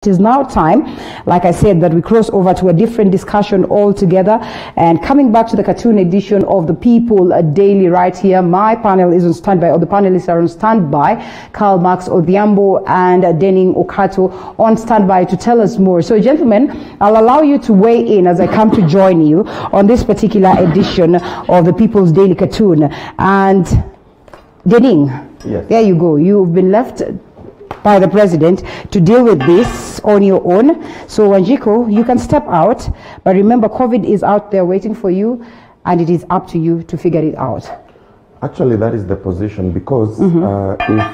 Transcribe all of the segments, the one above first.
It is now time, like I said, that we cross over to a different discussion altogether. And coming back to the cartoon edition of the People Daily right here, my panel is on standby, or the panelists are on standby. Karl Marx Odhiambo and Denning Okato on standby to tell us more. So, gentlemen, I'll allow you to weigh in as I come to join you on this particular edition of the People's Daily Cartoon. And Denning, yes. There you go. You've been left by the president to deal with this on your own. So Wanjiku, you can step out, but remember COVID is out there waiting for you, and it is up to you to figure it out. Actually, that is the position, because if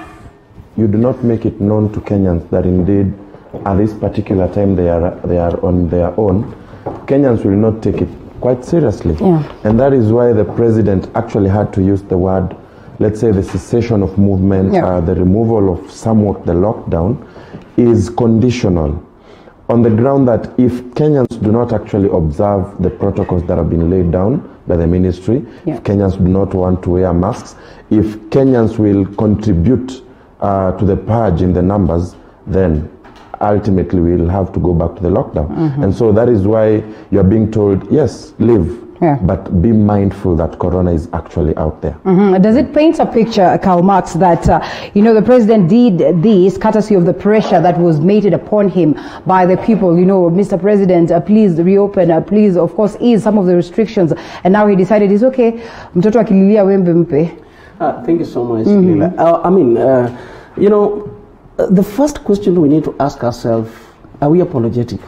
you do not make it known to Kenyans that indeed at this particular time they are on their own, Kenyans will not take it quite seriously. Yeah. And that is why the president actually had to use the word, let's say, the cessation of movement, the removal of somewhat the lockdown, is conditional on the ground that if Kenyans do not actually observe the protocols that have been laid down by the ministry, if Kenyans do not want to wear masks, if Kenyans will contribute to the purge in the numbers, then ultimately we'll have to go back to the lockdown. And so that is why you're being told, yes, live. Yeah. But be mindful that Corona is actually out there. Does it paint a picture, Karl Marx, that the president did this courtesy of the pressure that was meted upon him by the people? Mr. President, please reopen, please, of course, ease some of the restrictions, and now he decided it's okay. Mtoto akililia wembe mpe. Thank you so much, Lila. The first question we need to ask ourselves: are we apologetic?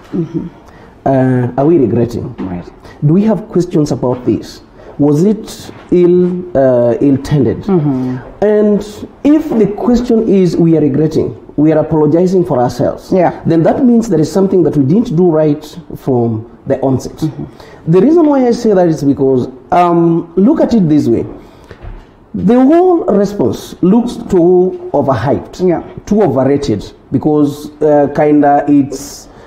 Are we regretting? Right. Do we have questions about this? Was it ill-intended? And if the question is we are regretting, we are apologizing for ourselves, then that means there is something that we didn't do right from the onset. The reason why I say that is because, look at it this way. The whole response looks too overhyped, too overrated, because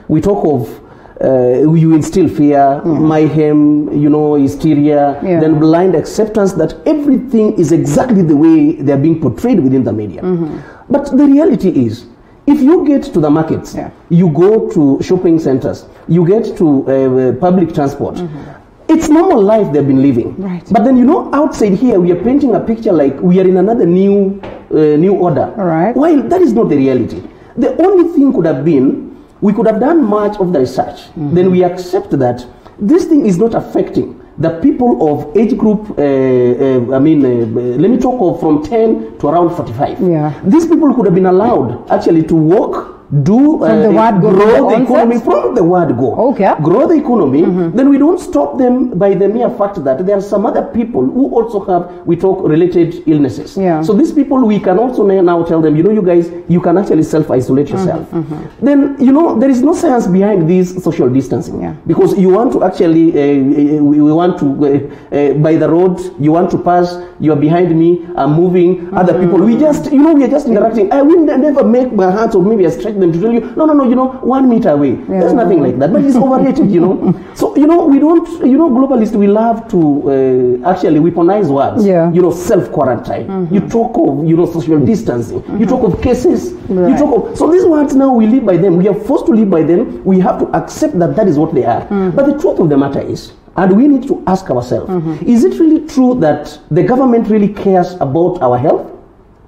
we talk of you instill fear, mayhem, hysteria, then blind acceptance that everything is exactly the way they're being portrayed within the media. But the reality is, if you get to the markets, you go to shopping centers, you get to public transport, it's normal life they've been living. Right. But then, outside here, we are painting a picture like we are in another new order. Right. While that is not the reality. The only thing could have been, we could have done much of the research. Then we accept that this thing is not affecting the people of age group, let me talk of from 10 to around 45. These people could have been allowed actually to walk, do grow the economy from the word go. Grow the economy. Then we don't stop them by the mere fact that there are some other people who also have, we talk, related illnesses. So these people, we can also now tell them, you guys, you can actually self-isolate yourself. Then, there is no science behind this social distancing. Because you want to actually, we want to, by the road, you want to pass, you are behind me, I'm moving, other people, we just, we are just interacting. I will never make my hands or maybe I stretch them to tell you, no, 1 meter away. There's nothing like that, but it's overrated, So, we don't, globalists, we love to actually weaponize words, self-quarantine. You talk of, social distancing. You talk of cases. You talk of, so these words now, we live by them. We are forced to live by them. We have to accept that that is what they are. But the truth of the matter is, and we need to ask ourselves, is it really true that the government really cares about our health,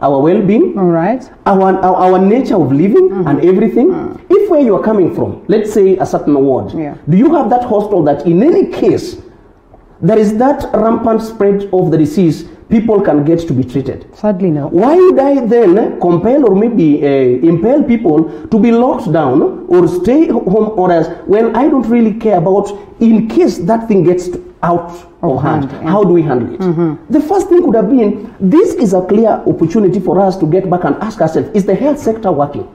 our well-being, our nature of living and everything? If where you are coming from, let's say a certain ward, do you have that hospital that in any case there is that rampant spread of the disease, people can get to be treated? Sadly no. Why would I then compel or maybe impel people to be locked down or stay home orders when I don't really care about, in case that thing gets out of hand, how do we handle it? The first thing could have been, this is a clear opportunity for us to get back and ask ourselves, is the health sector working?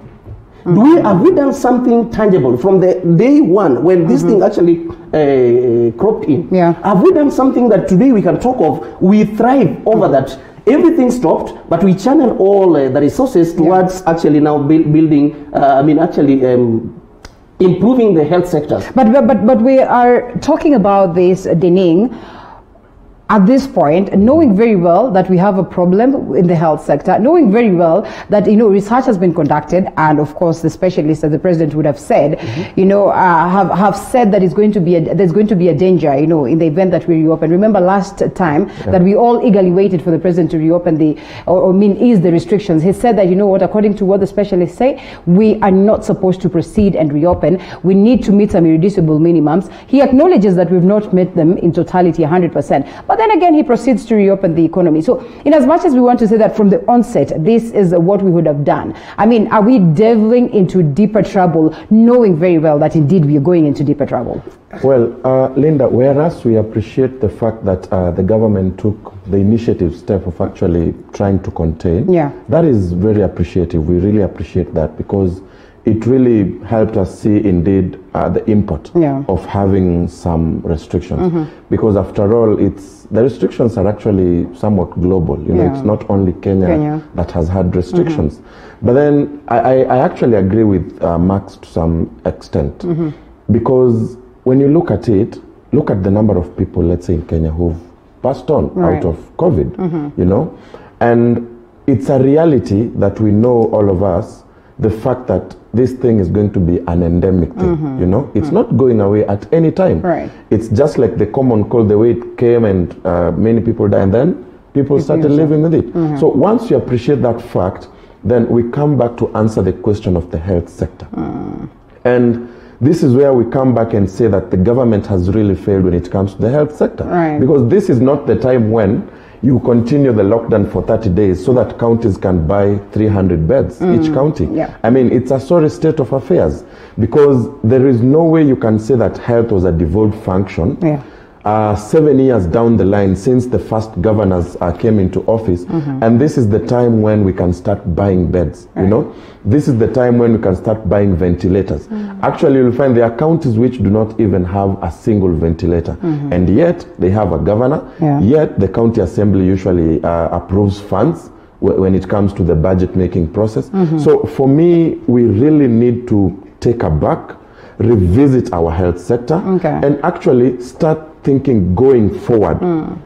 Have we done something tangible from the day one when this thing actually cropped in? Have we done something that today we can talk of, we thrive over that? Everything stopped, but we channel all the resources towards actually now building, improving the health sectors. But we are talking about this, Denning, at this point, knowing very well that we have a problem in the health sector, knowing very well that, research has been conducted, and of course the specialists, as the president would have said, have said that there's going to be a danger, in the event that we reopen. Remember last time that we all eagerly waited for the president to reopen ease the restrictions. He said that, according to what the specialists say, we are not supposed to proceed and reopen. We need to meet some irreducible minimums. He acknowledges that we've not met them in totality 100%. But then again, he proceeds to reopen the economy. So in as much as we want to say that from the onset, this is what we would have done. I mean, are we delving into deeper trouble, knowing very well that indeed we are going into deeper trouble? Well, Linda, whereas we appreciate the fact that the government took the initiative step of actually trying to contain, that is very appreciative. We really appreciate that, because it really helped us see indeed the import of having some restrictions. Because after all, the restrictions are actually somewhat global. It's not only Kenya that has had restrictions. But then I actually agree with Max to some extent, because when you look at it, look at the number of people, let's say in Kenya, who've passed on out of COVID, and it's a reality that we know, all of us, the fact that this thing is going to be an endemic thing, it's not going away at any time. It's just like the common cold, the way it came, and many people died, and then people started living with it. So once you appreciate that fact, then we come back to answer the question of the health sector. And this is where we come back and say that the government has really failed when it comes to the health sector. Because this is not the time when you continue the lockdown for 30 days so that counties can buy 300 beds each county. I mean, it's a sorry state of affairs, because there is no way you can say that health was a devolved function 7 years down the line since the first governors came into office, and this is the time when we can start buying beds. This is the time when we can start buying ventilators. Actually, you'll find there are counties which do not even have a single ventilator, and yet they have a governor. Yet the county assembly usually approves funds when it comes to the budget making process. So for me, we really need to take a back, revisit our health sector, and actually start thinking going forward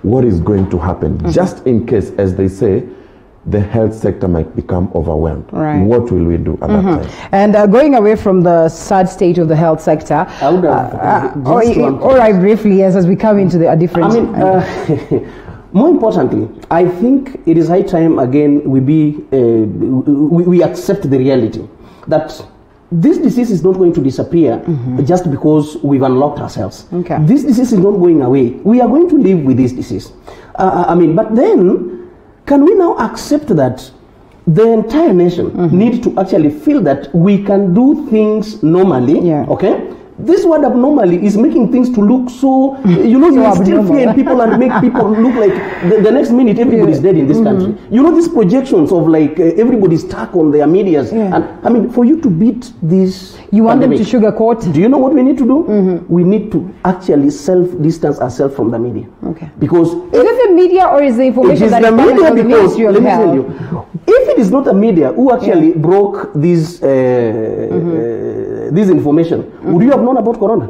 what is going to happen, just in case, as they say, the health sector might become overwhelmed. What will we do at that time? And going away from the sad state of the health sector, I would have all right, briefly, yes, as we come into a different... more importantly, I think it is high time again we accept the reality that this disease is not going to disappear just because we've unlocked ourselves. This disease is not going away. We are going to live with this disease. But then, can we now accept that the entire nation needs to actually feel that we can do things normally? This word abnormally is making things to look so, you still fear people and make people look like the next minute everybody's dead in this country. These projections of like everybody's stuck on their medias. And for you to beat this, you want them to sugarcoat. Do you know what we need to do? We need to actually self-distance ourselves from the media. Because is it the media or is the information that is coming from the Ministry of Health? Let me tell you, if it is not the media who actually broke this information, would you have known about corona?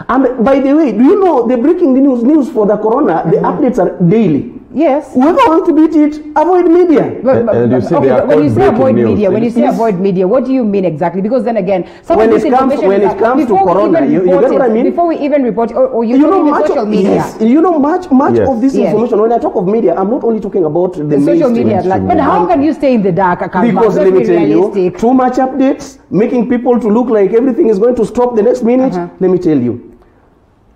And by the way, do you know the breaking news for the corona, the updates are daily? Yes. Whoever wants to beat it, avoid media. When you say avoid media, what do you mean exactly? Because then again, when it comes to corona, you get what I mean? Before we even report it, or you know much social media. Yes. Much of this information, when I talk of media, I'm not only talking about the social media. But how can you stay in the dark? Because let me tell you, too much updates, making people to look like everything is going to stop the next minute. Let me tell you,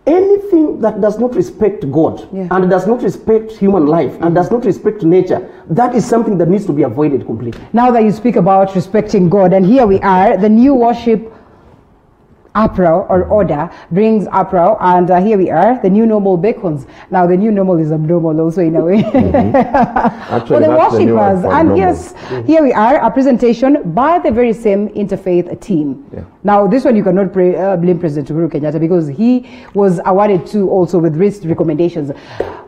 anything that does not respect God and does not respect human life and does not respect nature, that is something that needs to be avoided completely. Now that you speak about respecting God, and here we are, the new worship uproar or order brings uproar, and here we are, the new normal beckons. Now the new normal is abnormal also in a way. Actually, for the worshippers, and yes, here we are, a presentation by the very same interfaith team. Now this one you cannot blame President Uhuru Kenyatta, because he was awarded too also with risk recommendations.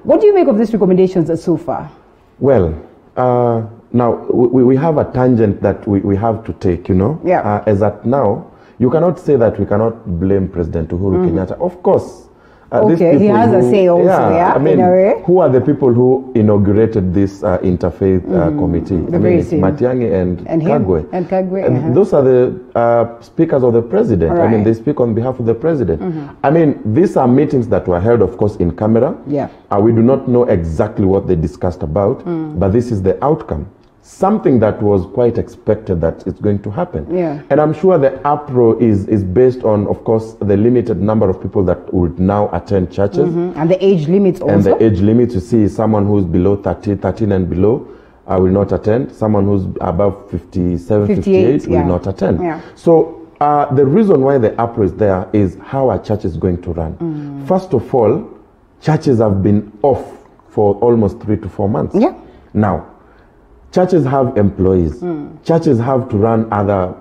What do you make of these recommendations so far? Well, now we have a tangent that we have to take, as at now, you cannot say that we cannot blame President Uhuru Kenyatta. Of course, Okay, he has a say also, yeah, I mean, in a way. who are the people who inaugurated this interfaith committee? I mean, it's Matiang'i and Kagwe. And Kagwe, and those are the speakers of the president. Right. I mean, they speak on behalf of the president. I mean, these are meetings that were held, of course, in camera. Yeah. We do not know exactly what they discussed about, but this is the outcome. Something that was quite expected that it's going to happen. Yeah. And I'm sure the uproar is based on, of course, the limited number of people that would now attend churches. And the age limits also. And the age limit, you see, someone who's below 13 and below will not attend. Someone who's above 57, 58 will not attend. Yeah. So the reason why the uproar is there is how our church is going to run. First of all, churches have been off for almost 3 to 4 months. Yeah. Now, churches have employees. Churches have to run other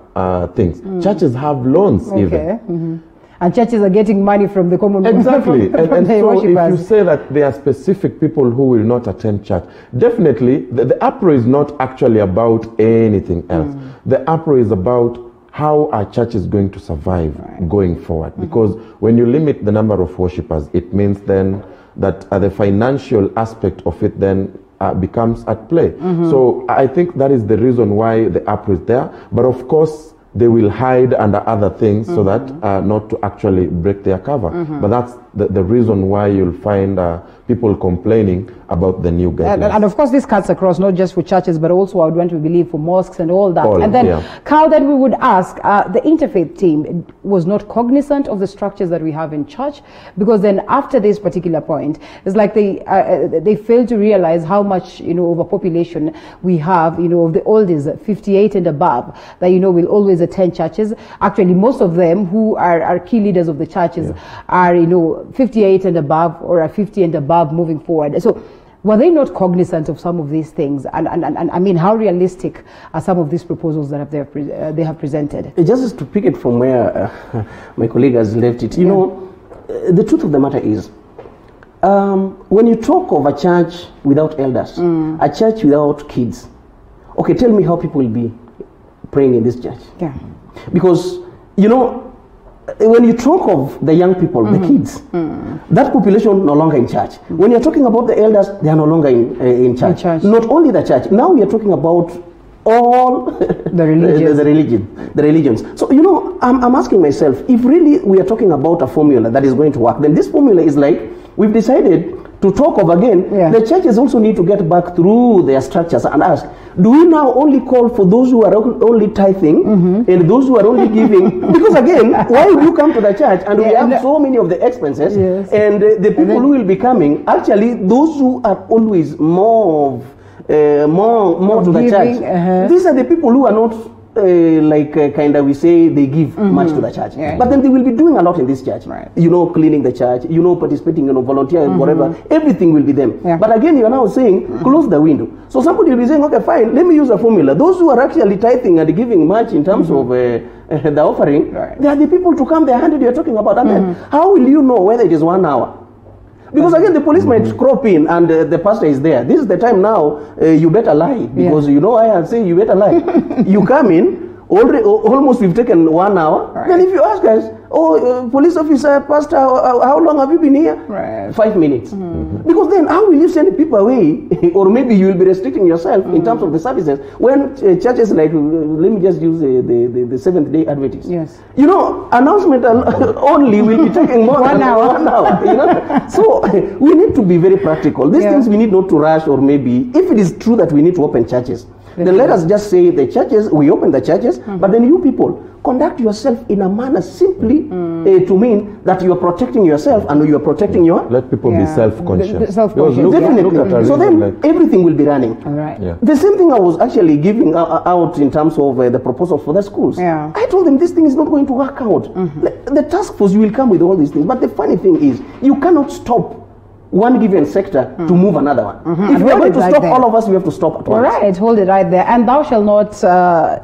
things. Churches have loans even. And churches are getting money from the common Exactly. and the so worshippers. if you say that there are specific people who will not attend church, definitely the uproar is not actually about anything else. The uproar is about how our church is going to survive going forward. Because when you limit the number of worshippers, it means then that the financial aspect of it then becomes at play. So I think that is the reason why the uproar is there. But of course, they will hide under other things so that not to actually break their cover. But that's the reason why you'll find people complaining about the new guidelines. And of course, this cuts across not just for churches, but also I would want to believe for mosques and all that. And then, Carl, then we would ask, the interfaith team was not cognizant of the structures that we have in church, because then after this particular point, it's like they fail to realize how much, overpopulation we have, of the oldies, 58 and above, that, will always attend churches. Actually, most of them who are key leaders of the churches are, 58 and above, or are 50 and above moving forward. So were they not cognizant of some of these things? And I mean, how realistic are some of these proposals that they have presented? Just to pick it from where my colleague has left it, the truth of the matter is, when you talk of a church without elders, a church without kids, okay, tell me how people will be praying in this church. Yeah. Because, when you talk of the young people, the kids, that population no longer in church. When you're talking about the elders, they are no longer in church. Not only the church. Now we are talking about all the religions. So, I'm asking myself, if really we are talking about a formula that is going to work, then this formula is like, we've decided to talk of again, the churches also need to get back through their structures and ask, do we now only call for those who are only tithing and those who are only giving? Because again, why would you come to the church and we have so many of the expenses and the people who will be coming, actually those who are always more to the church, these are the people who are not we say they give much to the church, but then they will be doing a lot in this church, cleaning the church, participating, volunteering, whatever, everything will be them. But again, you are now saying close the window. So somebody will be saying, okay, fine, let me use a formula. Those who are actually tithing and giving much in terms of the offering, they are the people to come, the 100 you are talking about. And then how will you know whether it is 1 hour? Because again, the police might crop in and the pastor is there. This is the time now, you better lie. Because I have said you better lie. You come in, almost we've taken 1 hour. Then if you ask us, police officer, pastor, how long have you been here? 5 minutes. Because then how will you send people away? Or maybe you will be restricting yourself in terms of the services. When churches like, let me just use the Seventh-day Adventists. Yes. Announcement only will be taking more than 1 hour. So we need to be very practical. These things we need not to rush, or maybe, if it is true that we need to open churches, then let us just say the churches, we open the churches, but then you people, conduct yourself in a manner simply to mean that you are protecting yourself and you are protecting your... Let people be self-conscious. Definitely. So then everything will be running. The same thing I was actually giving out in terms of the proposals for the schools. I told them this thing is not going to work out. The task force will come with all these things. But the funny thing is, you cannot stop one given sector to move another one. If we are going to stop all of us, we have to stop at once. All right, hold it right there. And thou shalt not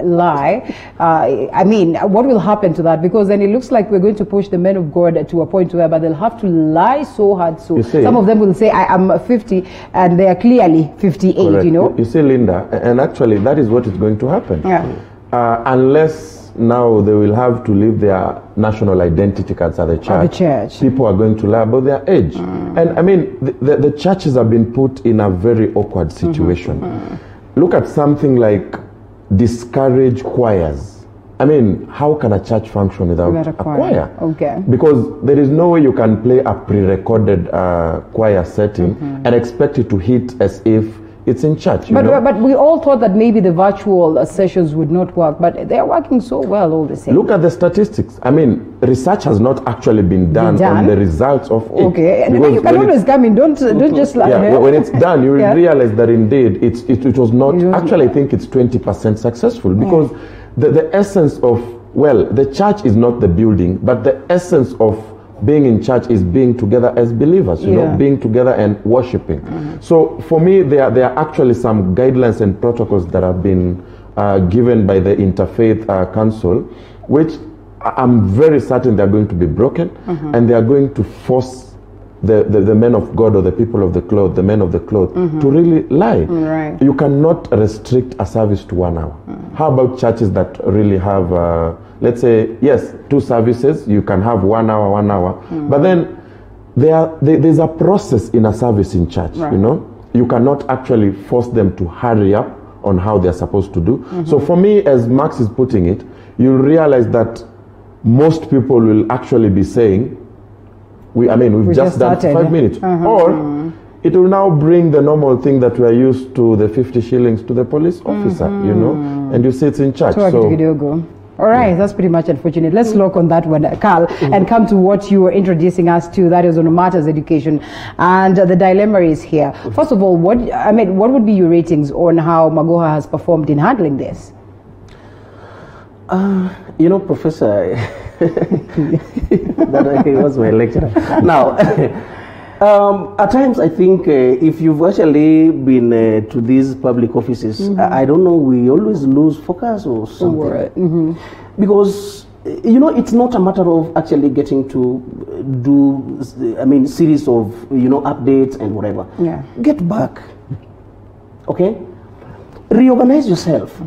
lie. I mean, what will happen to that? Because then it looks like we're going to push the men of God to a point where they'll have to lie so hard. So some of them will say, I am 50, and they are clearly 58, You see, Linda, and actually that is what is going to happen. Unless now they will have to leave their national identity cards at the church. At the church. People are going to lie about their age. And I mean, the churches have been put in a very awkward situation. Look at something like discourage choirs. I mean, how can a church function without a choir? Okay. Because there is no way you can play a pre-recorded choir setting and expect it to hit as if it's in church. But we all thought that maybe the virtual sessions would not work, but they are working so well all the same. Look at the statistics. I mean, research has not actually been done on the results of it. Okay, and then you can always come in. Don't just like. Yeah, when it's done, you will realize that indeed it was not. Actually, I think it's 20% successful because the essence of, well, the church is not the building, but the essence of being in church is being together as believers, you know, being together and worshiping. So for me, there are actually some guidelines and protocols that have been given by the Interfaith Council, which I'm very certain they're going to be broken, and they are going to force the men of God or the people of the cloth, the men of the cloth, to really lie. Right. You cannot restrict a service to 1 hour. How about churches that really have, let's say, yes, 2 services, you can have 1 hour, but then there's a process in a service in church, you know. You cannot actually force them to hurry up on how they're supposed to do. So for me, as Max is putting it, you'll realize that most people will actually be saying, we've just done 5 minutes. Or it will now bring the normal thing that we are used to, the 50 shillings to the police officer, you know, and you see it's in church. All right, that's pretty much unfortunate. Let's look on that one, Carl, and come to what you were introducing us to, that is on matters education. And the dilemma is here. First of all, what would be your ratings on how Magoha has performed in handling this? You know, Professor, that was my lecturer. Now, at times I think if you've actually been to these public offices, I don't know, we always lose focus or something. Because, you know, it's not a matter of actually getting to do, series of, updates and whatever. Yeah. Get back, okay? Reorganize yourself.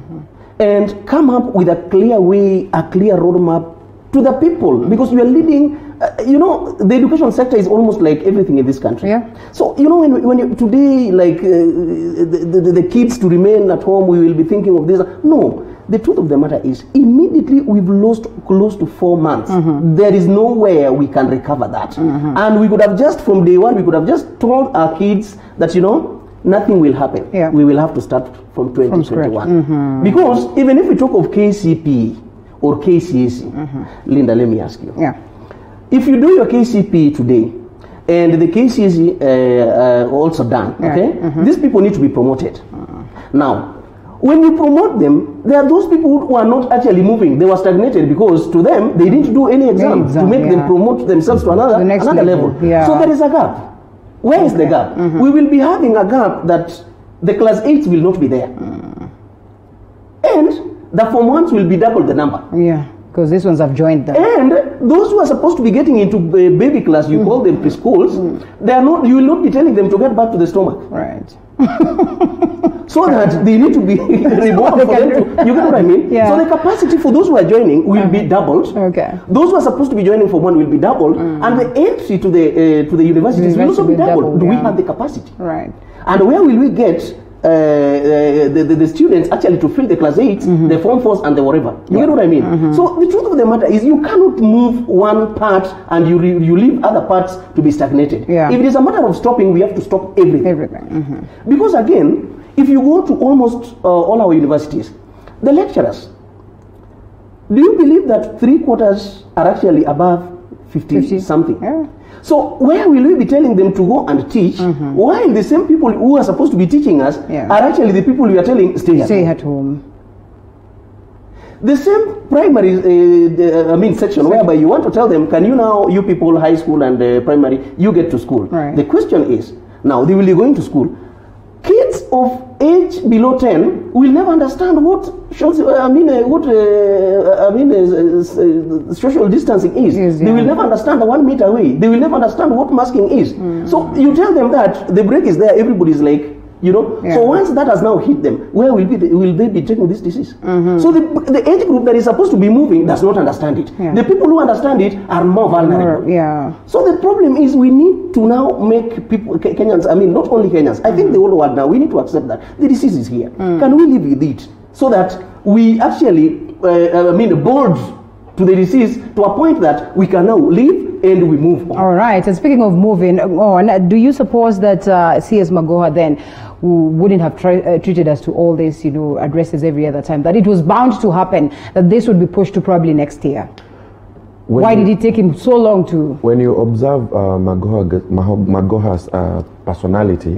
And come up with a clear way, a clear roadmap to the people, because you are leading, the education sector is almost like everything in this country. Yeah. So, when you, today, like the kids to remain at home, we will be thinking of this. No, the truth of the matter is, immediately we've lost close to 4 months. There is nowhere we can recover that. And we could have just, from day one, we could have just told our kids that, nothing will happen. Yeah. We will have to start from 2021. Because even if we talk of KCP or KCSE, Linda, let me ask you. Yeah. If you do your KCP today and the KCSE also done, okay, these people need to be promoted. Now, when you promote them, there are those people who are not actually moving. They were stagnated because to them, they didn't do any exam to make them promote themselves to another level. Yeah. So there is a gap. Where is the gap? We will be having a gap that the class 8 will not be there. And the form 1s will be double the number. Yeah, because these ones have joined them. And those who are supposed to be getting into baby class, you call them preschools, they are not. You will not be telling them to get back to the stomach. Right. So that they need to be reborn for them to, you get what I mean? Yeah. So the capacity for those who are joining will be doubled. Okay. Those who are supposed to be joining for 1 will be doubled, and the entry to the universities will also be doubled. Do we have the capacity? Right. And where will we get the students actually to fill the class 8s, the form 4s, and the whatever? You get what I mean? So the truth of the matter is, you cannot move one part and you leave other parts to be stagnated. Yeah. If it is a matter of stopping, we have to stop everything. Because again, if you go to almost all our universities, the lecturers, do you believe that 3/4 are actually above 50 something? Yeah. So where will we be telling them to go and teach, while the same people who are supposed to be teaching us are actually the people we are telling stay at home? The same primary section whereby you want to tell them, can you now, you people, high school and primary, you get to school. Right. The question is, now they will be going to school. Kids of age below 10 will never understand what social distancing is. They will never understand the 1 meter away. They will never understand what masking is. So you tell them that the break is there, everybody is like, You know, so once that has now hit them, where will they be taking this disease? So the age group that is supposed to be moving does not understand it. The people who understand it are more vulnerable. So the problem is we need to now make people, Kenyans, I mean not only Kenyans, I think the whole world now, we need to accept that the disease is here. Can we live with it so that we actually, bold to the disease to a point that we can now live and we move on. All right. And speaking of moving on, do you suppose that CS Magoha then, who wouldn't have treated us to all this, addresses every other time, that it was bound to happen, that this would be pushed to probably next year? Why did it take him so long to... When you observe Magoha's personality,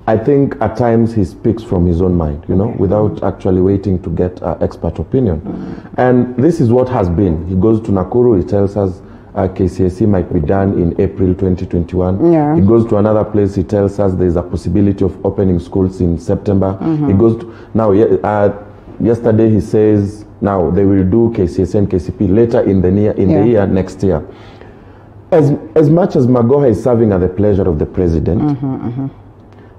I think at times he speaks from his own mind, without actually waiting to get expert opinion. And this is what has been. He goes to Nakuru, he tells us KCSE might be done in April 2021. He goes to another place, he tells us there's a possibility of opening schools in September. He goes to, now, yesterday he says, now they will do KCSE and KCP later in the year next year. As much as Magoha is serving at the pleasure of the president,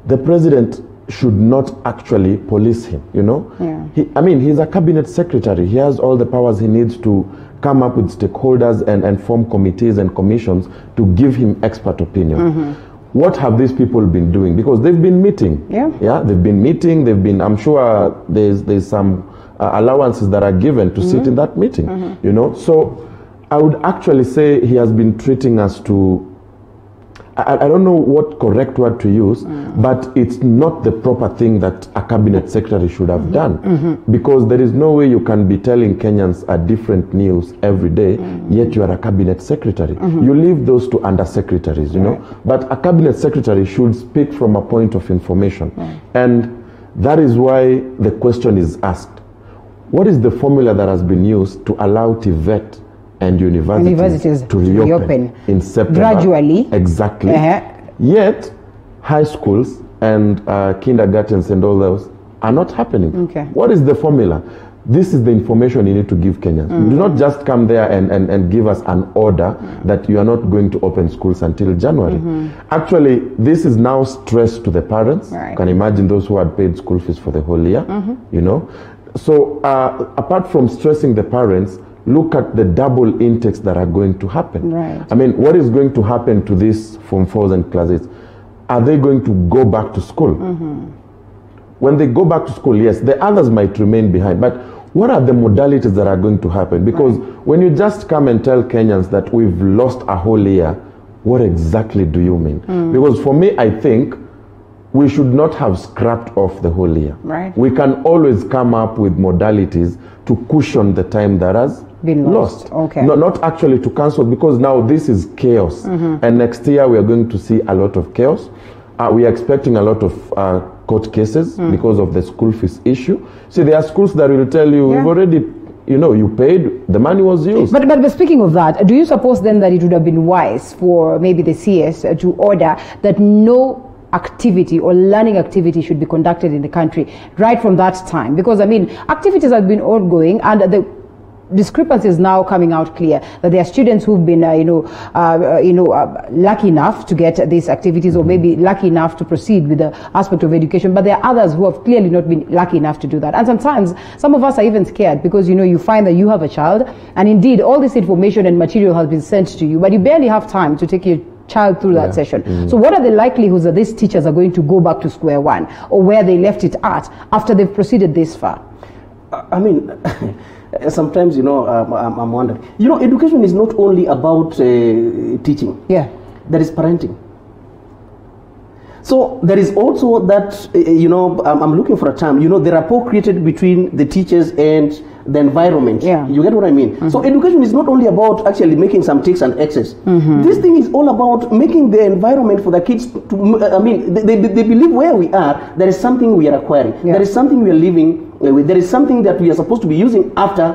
the president should not actually police him, he's a cabinet secretary. He has all the powers he needs to come up with stakeholders and form committees and commissions to give him expert opinion. What have these people been doing? Because they've been meeting. They've been meeting. I'm sure there's some allowances that are given to sit in that meeting, So I would actually say he has been treating us to, I don't know what correct word to use, but it's not the proper thing that a cabinet secretary should have done, because there is no way you can be telling Kenyans a different news every day, yet you are a cabinet secretary. You leave those to undersecretaries, but a cabinet secretary should speak from a point of information. And that is why the question is asked. What is the formula that has been used to allow TVET and universities to reopen in September? Gradually. Exactly. Yet, high schools and kindergartens and all those are not happening. What is the formula? This is the information you need to give Kenyans. Do not just come there and give us an order that you are not going to open schools until January. Actually, this is now stress to the parents. You can imagine those who had paid school fees for the whole year, So apart from stressing the parents, look at the double intakes that are going to happen. I mean, what is going to happen to these Form 4s and Class 8s? Are they going to go back to school? When they go back to school, yes, the others might remain behind. But what are the modalities that are going to happen? Because when you just come and tell Kenyans that we've lost a whole year, what exactly do you mean? Because for me, I think we should not have scrapped off the whole year. We can always come up with modalities to cushion the time that has been lost. Not actually to cancel, because now this is chaos. And next year we are going to see a lot of chaos. We are expecting a lot of court cases because of the school fees issue. See, there are schools that will tell you, we've already, you paid, the money was used. But speaking of that, do you suppose then that it would have been wise for maybe the CS to order that no activity or learning activity should be conducted in the country right from that time? Because activities have been ongoing, and the discrepancy is now coming out clear that there are students who've been lucky enough to get these activities, or maybe lucky enough to proceed with the aspect of education, but there are others who have clearly not been lucky enough to do that. And sometimes some of us are even scared, because you find that you have a child, and indeed all this information and material has been sent to you, but you barely have time to take your child through that session. So what are the likelihoods that these teachers are going to go back to square one, or where they left it at after they've proceeded this far? Sometimes, I'm wondering. Education is not only about teaching. There is parenting. So there is also that, I'm looking for a term, the rapport created between the teachers and the environment. You get what I mean? So education is not only about actually making some ticks and X's. This thing is all about making the environment for the kids to, they believe where we are, there is something we are acquiring. There is something we are living with. There is something that we are supposed to be using after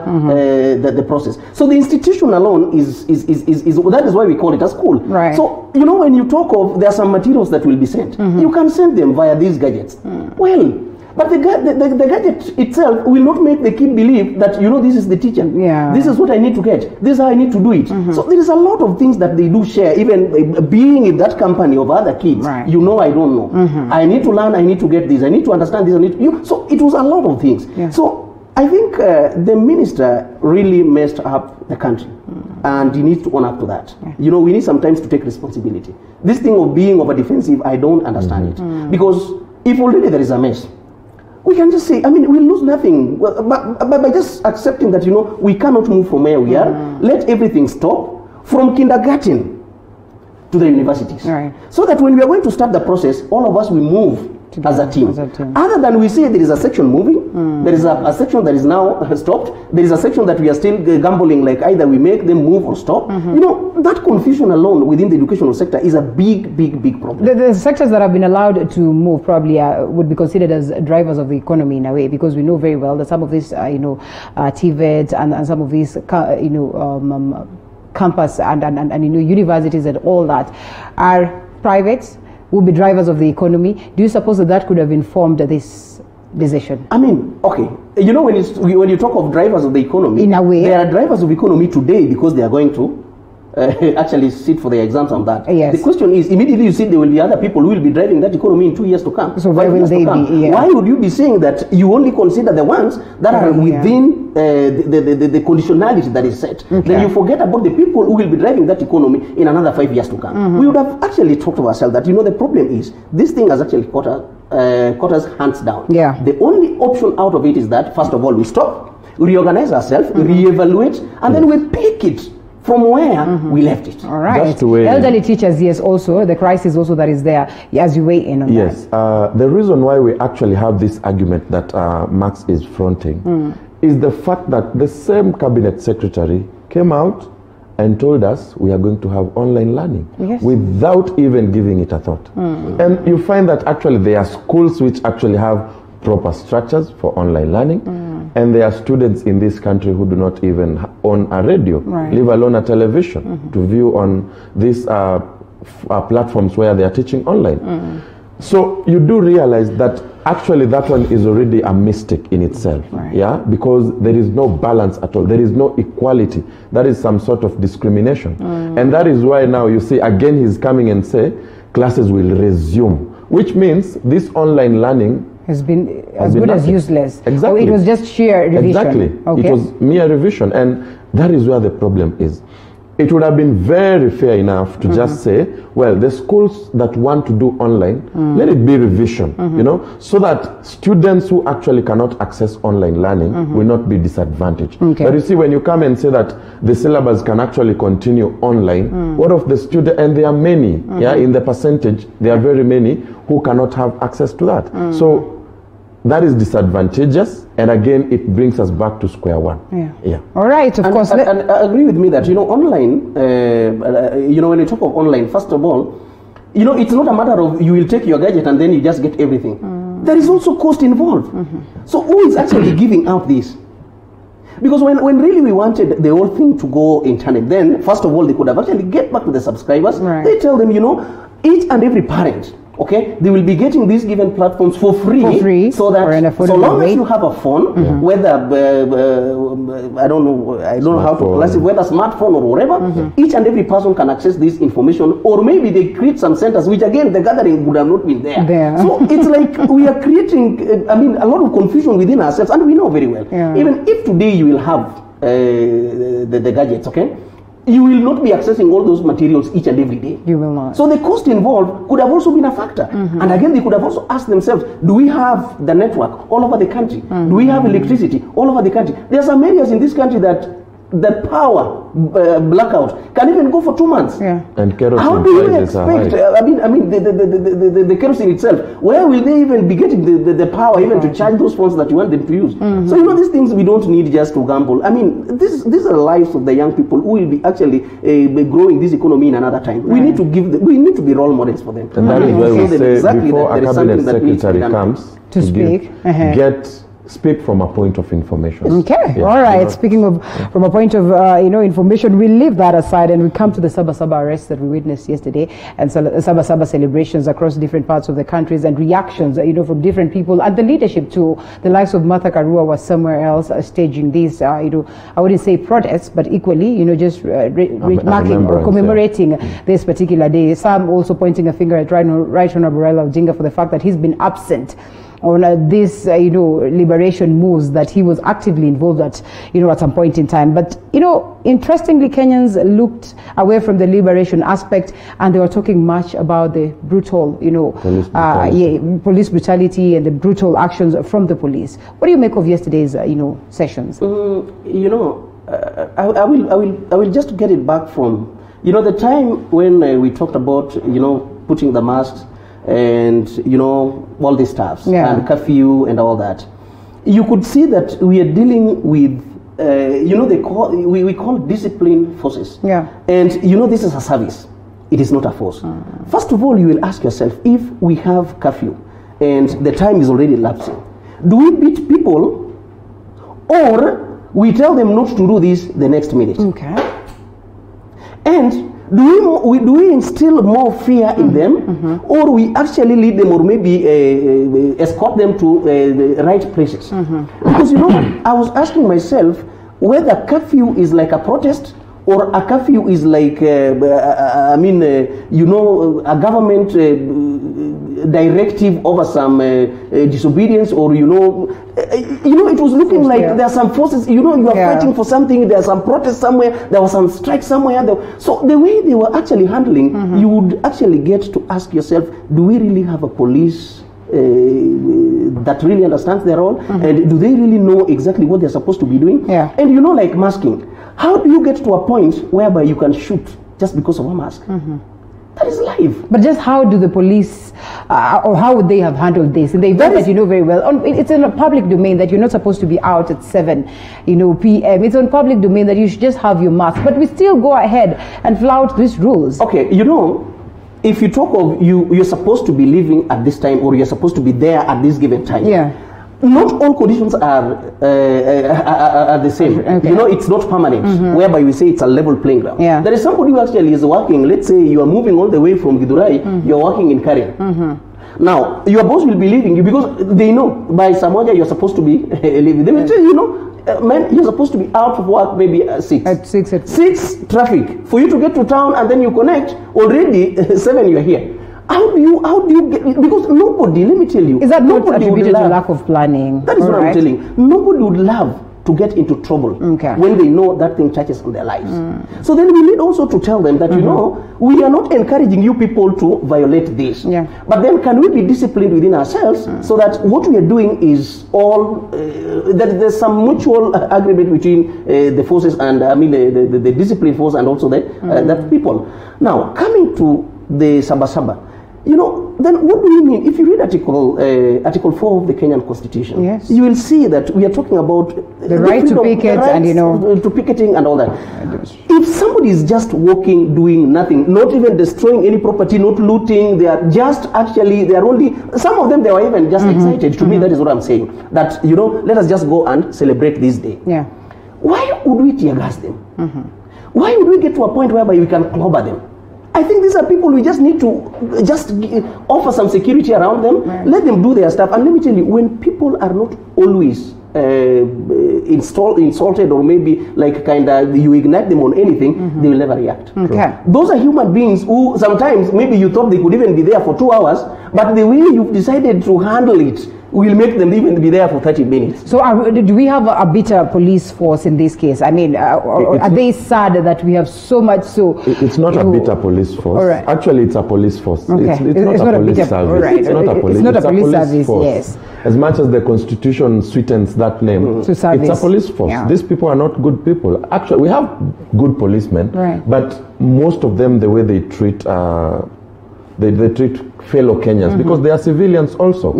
the process. So the institution alone is that is why we call it a school. So, when you talk of, there are some materials that will be sent. You can send them via these gadgets. Well, But the gadget itself will not make the kid believe that, you know, this is the teacher. Yeah. This is what I need to get. This is how I need to do it. So there is a lot of things that they do share, even being in that company of other kids. Right. You know, I don't know. I need to learn, I need to get this, I need to understand this, I need to, so it was a lot of things. Yeah. So I think the minister really messed up the country, and he needs to own up to that. Yeah. You know, we need sometimes to take responsibility. This thing of being over defensive, I don't understand it. Because if already there is a mess, we can just say, I mean, we lose nothing. But by just accepting that, you know, we cannot move from where we are, let everything stop from kindergarten to the universities. Right. So that when we are going to start the process, all of us will move as a team. Other than we say there is a section moving, there is a section that is now stopped, there is a section that we are still gambling, like either we make them move or stop. You know, that confusion alone within the educational sector is a big problem. The sectors that have been allowed to move probably would be considered as drivers of the economy in a way, because we know very well that some of these, TVET and some of these, campus and universities and all that are private, will be drivers of the economy. Do you suppose that could have informed this decision? I mean, okay, you know, when you talk of drivers of the economy, in a way, there are drivers of economy today because they are going to actually sit for the exams on that. Yes. The question is, immediately you see there will be other people who will be driving that economy in 2 years to come. So why will they be? Yeah. Why would you be saying that you only consider the ones that are within the conditionality that is set? Okay. Then you forget about the people who will be driving that economy in another 5 years to come. We would have actually talked to ourselves that, you know, the problem is this thing has actually caught us hands down. Yeah. The only option out of it is that, first of all, we stop, we reorganize ourselves, reevaluate, and then we pick it from where we left it. All right. That's the way. Elderly teachers, yes, also the crisis also that is there as you weigh in on that. Yes. The reason why we actually have this argument that Max is fronting is the fact that the same cabinet secretary came out and told us we are going to have online learning without even giving it a thought. And you find that actually there are schools which actually have proper structures for online learning. And there are students in this country who do not even own a radio, leave alone a television to view on these platforms where they are teaching online. So you do realize that actually that one is already a mistake in itself, because there is no balance at all. There is no equality. That is some sort of discrimination. And that is why now you see again he's coming and say classes will resume, which means this online learning has been as good as useless. Exactly. So it was just sheer revision. Exactly. Okay. It was mere revision, and that is where the problem is. It would have been very fair enough to just say, well, the schools that want to do online, let it be revision, you know, so that students who actually cannot access online learning will not be disadvantaged. Okay. But you see, when you come and say that the syllabus can actually continue online, what of the student, and there are many, in the percentage, there are very many who cannot have access to that. So that is disadvantageous, and again, it brings us back to square one. Yeah. All right, of course. And agree with me that, you know, online, you know, when you talk of online, first of all, you know, it's not a matter of you will take your gadget and then you just get everything. There is also cost involved. So who is actually giving out this? Because when really we wanted the whole thing to go internet, then first of all, they could have actually get back to the subscribers. They tell them, you know, each and every parent, okay, they will be getting these given platforms for free, so that so long as you have a phone, whether I don't know how to classify, whether smartphone or whatever, each and every person can access this information, or maybe they create some centers, which again the gathering would have not been there. So it's like we are creating, I mean, a lot of confusion within ourselves, and we know very well. Even if today you will have the gadgets, okay, you will not be accessing all those materials each and every day. You will not. So the cost involved could have also been a factor. And again, they could have also asked themselves, do we have the network all over the country? Do we have electricity all over the country? There are some areas in this country that the power blackout can even go for 2 months. And kerosene how do you prices expect? are high. I mean, the kerosene itself. Where will they even be getting the power even to charge those phones that you want them to use? So you know, these things we don't need just to gamble. I mean, these are the lives of the young people who will be actually growing this economy in another time. We need to we need to be role models for them. And that is where we say exactly before a cabinet secretary comes to speak, get speak from a point of information. Okay, Yeah, all right. you know. Speaking of from a point of information, we leave that aside and we come to the Saba arrests that we witnessed yesterday, and Saba celebrations across different parts of the countries, and reactions from different people, and the leadership to the likes of Martha Karua was somewhere else staging these I wouldn't say protests, but equally just marking or commemorating this particular day. Some also pointing a finger at Right Honorable Raila Odinga for the fact that he's been absent on this liberation moves that he was actively involved at at some point in time. But interestingly, Kenyans looked away from the liberation aspect, and they were talking much about the brutal police brutality and the brutal actions from the police. What do you make of yesterday's sessions? I will just get it back from the time when we talked about putting the masks and all these stuff, and curfew and all that. You could see that we are dealing with we call discipline forces, and this is a service, it is not a force. First of all, you will ask yourself, if we have curfew and the time is already lapsing, do we beat people, or we tell them not to do this the next minute? And do we instill more fear in them, or we actually lead them, or maybe escort them to the right places? Because I was asking myself whether curfew is like a protest, or a curfew is like a government directive over some disobedience, or it was looking like there are some forces, you are fighting for something, there's some protest somewhere, there was some strike somewhere. So the way they were actually handling, you would actually get to ask yourself, do we really have a police that really understands their role, and do they really know exactly what they're supposed to be doing? And like masking, how do you get to a point whereby you can shoot just because of a mask? That is life. But just how do the police, or how would they have handled this? In the event that very well, it's in a public domain that you're not supposed to be out at 7 p.m. It's on public domain that you should just have your mask. But we still go ahead and flout these rules. Okay, if you talk of you're supposed to be living at this time, or you're supposed to be there at this given time. Not all conditions are the same. It's not permanent, whereby we say it's a level playing ground. There is somebody who actually is working, let's say you are moving all the way from Githurai, you're working in Karen. Now, your boss will be leaving you because they know by Samoja you're supposed to be leaving. They will tell man, you're supposed to be out of work maybe at 6. At 6. 6 traffic. For you to get to town and then you connect, already 7 you're here. How do you get, because nobody, let me tell you. Is that not attributed to lack of planning? That is what I'm telling you. Nobody would love to get into trouble when they know that thing touches on their lives. So then we need also to tell them that, we are not encouraging you people to violate this. But then can we be disciplined within ourselves so that what we are doing is all, that there's some mutual agreement between the forces and, the discipline force and also the people. Now, coming to the Saba, then what do you mean? If you read Article 4 of the Kenyan Constitution, you will see that we are talking about the right to picket and to picketing and all that. If somebody is just walking, doing nothing, not even destroying any property, not looting, they are just they are only, some of them, they were even just excited. To me, that is what I'm saying. That, let us just go and celebrate this day. Why would we tear gas them? Why would we get to a point whereby we can clobber them? I think these are people we just need to offer some security around them, let them do their stuff. And let me tell you, when people are not always insulted, or maybe you ignite them on anything, they will never react. Those are human beings who sometimes maybe you thought they could even be there for 2 hours, but the way you've decided to handle it will make them even be there for 30 minutes. So do we have a bitter police force in this case? I mean, are they sad that we have so much It's not a bitter police force. Actually, it's a police force. It's not a police service. It's not a police service, force. yes. As much as the Constitution sweetens that name, it's a police force. These people are not good people. Actually, we have good policemen, but most of them, the way they treat they treat fellow Kenyans, because they are civilians also.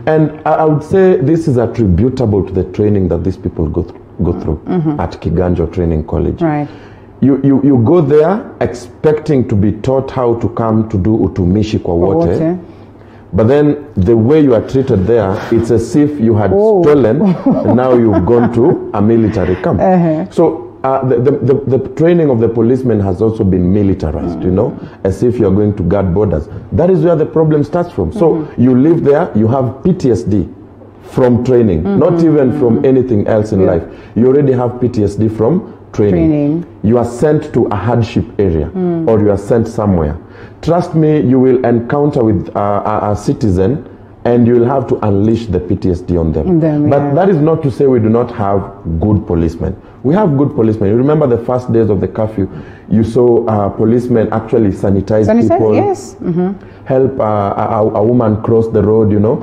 And I would say this is attributable to the training that these people go through at Kiganjo Training College. You go there expecting to be taught how to come to do utumishi kwa wote. But then the way you are treated there, it's as if you had stolen, and now you've gone to a military camp. So the training of the policemen has also been militarized, you know, as if you're going to guard borders. That is where the problem starts from. So you live there, you have PTSD from training, not even from anything else in life. You already have PTSD from training. You are sent to a hardship area, or you are sent somewhere. Trust me, you will encounter with a citizen, and you will have to unleash the PTSD on them. But that is not to say we do not have good policemen. We have good policemen. You remember the first days of the curfew, you saw policemen actually sanitize people, help a woman cross the road, you know.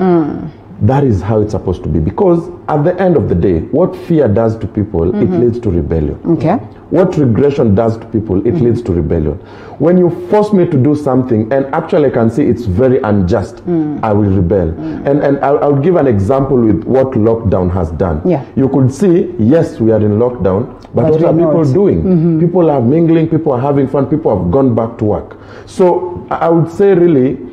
That is how it's supposed to be, because at the end of the day, what fear does to people, it leads to rebellion. What regression does to people, it leads to rebellion. When you force me to do something, and actually I can see it's very unjust, I will rebel. And I'll give an example with what lockdown has done. You could see, yes, we are in lockdown, but what are people doing? People are mingling, people are having fun, people have gone back to work. So I would say really,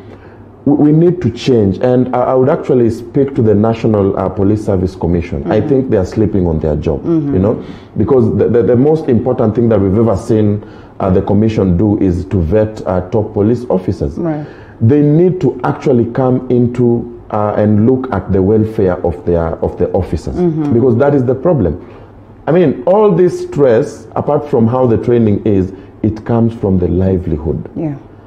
we need to change, and I would actually speak to the National Police Service Commission. I think they are sleeping on their job, you know, because the most important thing that we've ever seen the commission do is to vet top police officers. They need to actually come into and look at the welfare of the officers, because that is the problem. I mean, all this stress, apart from how the training is, it comes from the livelihood.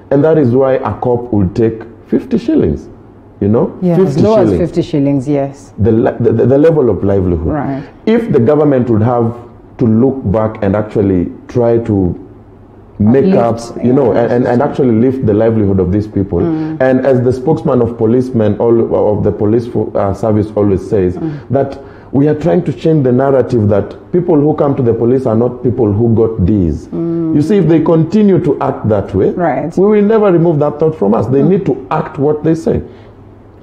And that is why a cop will take 50 shillings, you know, 50 as low shillings. as 50 shillings, yes. The level of livelihood. If the government would have to look back and actually try to make up, you know, and actually lift the livelihood of these people. And as the spokesman of policemen, all of the police service always says, that we are trying to change the narrative that people who come to the police are not people who got D's. You see, if they continue to act that way, we will never remove that thought from us. They need to act what they say.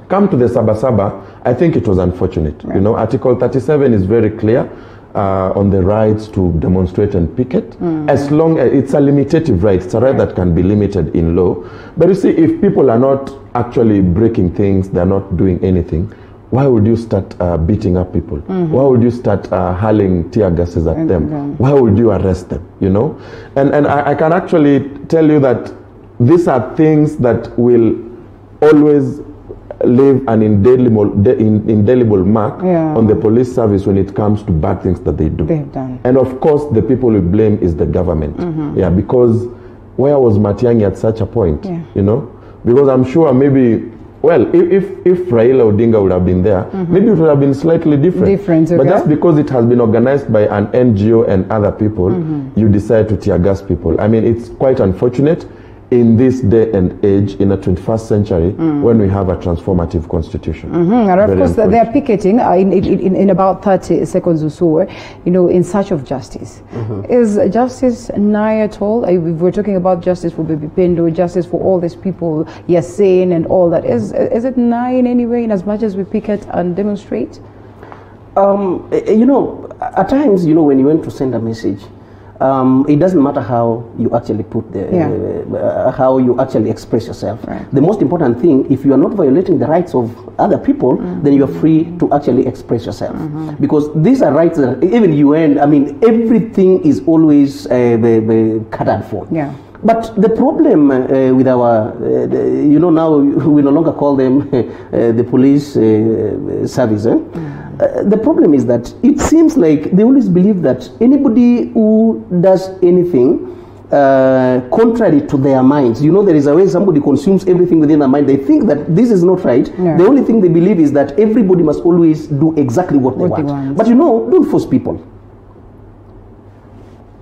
Come to the Sabasaba, I think it was unfortunate. You know, Article 37 is very clear on the rights to demonstrate and picket. As long as it's a limitative right, it's a right that can be limited in law. But you see, if people are not actually breaking things, they're not doing anything, why would you start beating up people? Why would you start hurling tear gases at them? Why would you arrest them, you know? And I can actually tell you that these are things that will always leave an indelible mark on the police service when it comes to bad things that they do. And of course, the people we blame is the government. Because where was Matiang'i at such a point, you know? Because I'm sure maybe, well, if Raila Odinga would have been there, maybe it would have been slightly different. But just because it has been organized by an NGO and other people, you decide to tear gas people. I mean, it's quite unfortunate in this day and age, in the 21st century, when we have a transformative constitution. And of course, they are picketing in about 30 seconds or so, you know, in search of justice. Is justice nigh at all? If we're talking about justice for Baby Pendo, justice for all these people, Yasin and all that, is it nigh in any way, in as much as we picket and demonstrate? You know, at times, you know, when you want to send a message, it doesn't matter how you actually put the how you actually express yourself. The most important thing, if you are not violating the rights of other people, then you are free to actually express yourself, because these are rights that even UN, I mean, everything is always catered for. But the problem with our, you know, now we no longer call them the police service. The problem is that it seems like they always believe that anybody who does anything contrary to their minds, you know, there is a way somebody consumes everything within their mind. They think that this is not right. The only thing they believe is that everybody must always do exactly what they want. But you know, don't force people.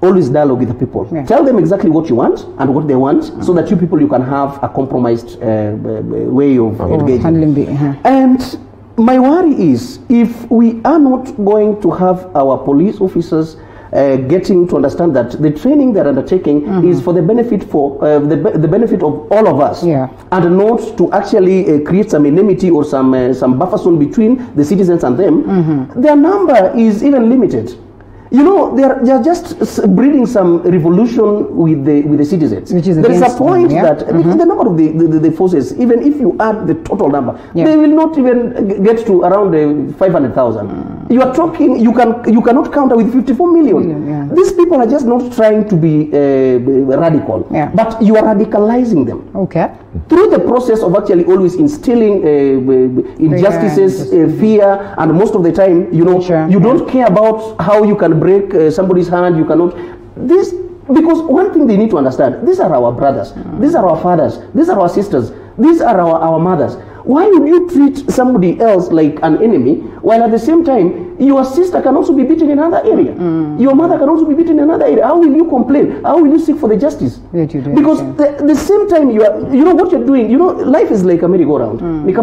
Always dialogue with the people. Tell them exactly what you want and what they want, so that you people, you can have a compromised way of engaging. And my worry is, if we are not going to have our police officers getting to understand that the training they're undertaking is for the benefit the benefit of all of us, and not to actually create some enmity or some buffer zone between the citizens and them, their number is even limited. You know, they're just breeding some revolution with the citizens. Which is there is a point them, yeah? that the number of the forces, even if you add the total number, they will not even get to around 500,000. You are talking, you cannot counter with 54 million. These people are just not trying to be radical, but you are radicalizing them. Okay. Through the process of actually always instilling injustices, fear, and most of the time, you know, you don't care about how you can break somebody's hand. You cannot. This, because one thing they need to understand: these are our brothers, these are our fathers, these are our sisters, these are our mothers. Why would you treat somebody else like an enemy while at the same time your sister can also be beaten in another area? Your mother can also be beaten in another area. How will you complain? How will you seek for the justice? Because the same time you know what you're doing. You know, life is like a merry-go-round. You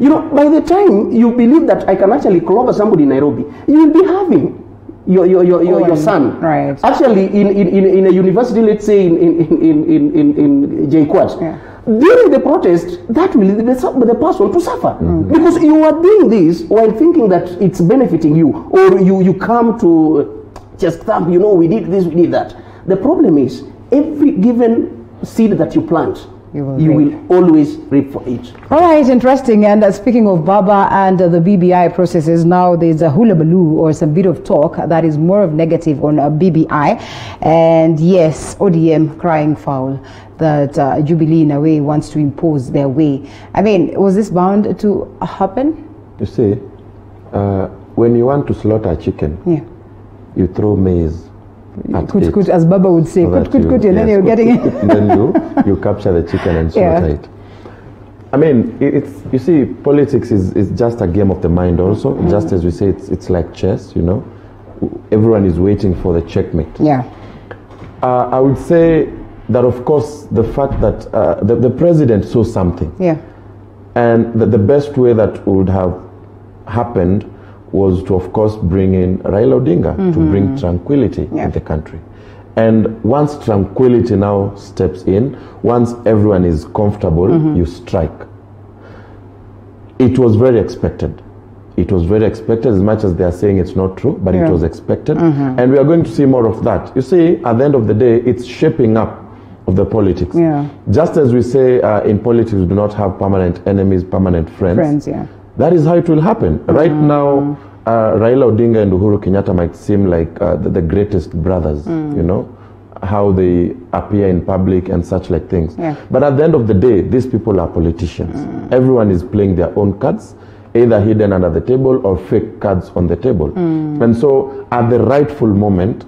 know, by the time you believe that I can actually clobber somebody in Nairobi, you will be having your son. Right. Actually, in a university, let's say in JKUAT. During the protest, that will be the person to suffer. Because you are doing this while thinking that it's benefiting you, or you come to just thump, you know, we did this, we did that. The problem is, every given seed that you plant, you will always reap for it. All right, interesting. And speaking of Baba and the BBI processes, now there's a hullabaloo or some bit of talk that is more of negative on BBI. And yes, ODM crying foul that Jubilee in a way wants to impose their way. I mean, was this bound to happen? You see, when you want to slaughter a chicken, you throw maize. Kut, as Baba would say, kut, and then you're getting it. Then you capture the chicken and slaughter it. I mean, you see, politics is just a game of the mind also. Just as we say, it's like chess, you know. Everyone is waiting for the checkmate. I would say that, of course, the fact that the president saw something. And the best way that would have happened was to, of course, bring in Raila Odinga to bring tranquility in the country. And once tranquility now steps in, once everyone is comfortable, you strike. It was very expected. It was very expected, as much as they are saying it's not true, but it was expected. And we are going to see more of that. You see, at the end of the day, it's shaping up of the politics. Just as we say in politics, we do not have permanent enemies, permanent friends. That is how it will happen. Right now, Raila Odinga and Uhuru Kenyatta might seem like the greatest brothers, you know, how they appear in public and such like things. But at the end of the day, these people are politicians. Everyone is playing their own cards, either hidden under the table or fake cards on the table. And so at the rightful moment,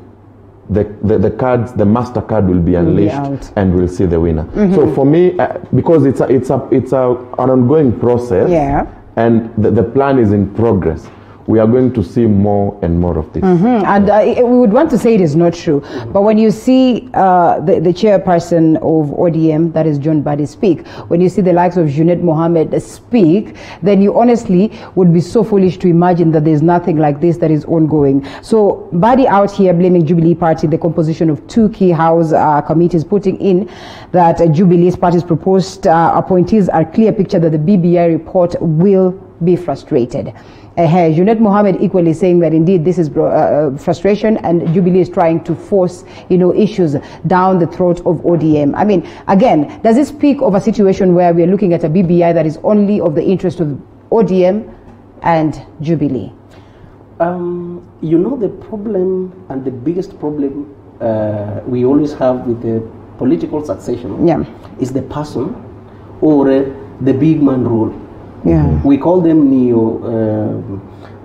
the cards, the master card will be unleashed, and we'll see the winner. So for me, because it's an ongoing process, and the plan is in progress, we are going to see more and more of this. And we would want to say it is not true, but when you see the chairperson of ODM, that is John Badi, speak, when you see the likes of Junet Mohammed speak, then you honestly would be so foolish to imagine that there's nothing like this that is ongoing. So Badi out here blaming Jubilee Party, the composition of two key House committees, putting in that Jubilee's party's proposed appointees are clear picture that the BBI report will be frustrated. Junet Mohammed equally saying that indeed this is frustration, and Jubilee is trying to force, you know, issues down the throat of ODM. I mean, again, does this speak of a situation where we are looking at a BBI that is only of the interest of ODM and Jubilee? You know, the problem, and the biggest problem we always have with the political succession is the person or the big man rule. We call them